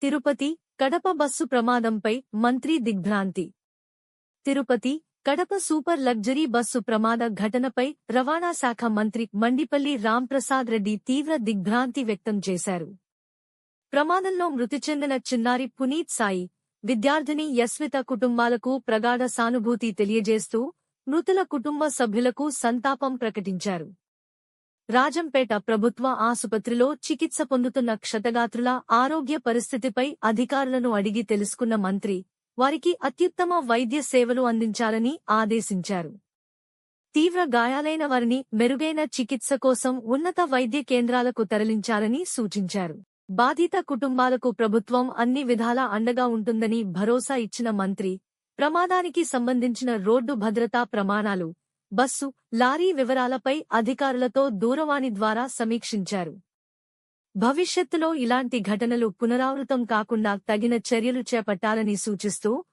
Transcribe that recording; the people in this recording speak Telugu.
తిరుపతి, కడప బస్సు ప్రమాదంపై మంత్రి దిగ్భ్రాంతి. Tirupati, Kadapa super luxury bus ప్రమాద ఘటనపై రవాణా శాఖ మంత్రి మండిపల్లి రాంప్రసాద్ రెడ్డి తీవ్ర దిగ్భ్రాంతి వ్యక్తం చేశారు. ప్రమాదంలో మృతి చెందిన చిన్నారి పునీత్ సాయి, విద్యార్థిని యస్విత కుటుంబాలకు ప్రగాఢ సానుభూతి తెలియజేస్తూ మృతుల కుటుంబ సభ్యులకు సంతాపం ప్రకటించారు. రాజంపేట ప్రభుత్వ ఆసుపత్రిలో చికిత్స పొందుతున్న క్షతగాత్రుల ఆరోగ్య పరిస్థితిపై అధికారులను అడిగి తెలుసుకున్న మంత్రి వారికి అత్యుత్తమ వైద్య సేవలు అందించాలని ఆదేశించారు. తీవ్ర గాయాలైన వారిని మెరుగైన చికిత్స కోసం ఉన్నత వైద్య కేంద్రాలకు తరలించాలని సూచించారు. బాధిత కుటుంబాలకు ప్రభుత్వం అన్ని విధాలా అండగా ఉంటుందని భరోసా ఇచ్చిన మంత్రి ప్రమాదానికి సంబంధించిన రోడ్డు భద్రతా ప్రమాణాలు, బస్సు, లారీ వివరాలపై అధికారులతో దూరవాణి ద్వారా సమీక్షించారు. భవిష్యత్తులో ఇలాంటి ఘటనలు పునరావృతం కాకుండా తగిన చర్యలు చేపట్టాలని సూచిస్తూ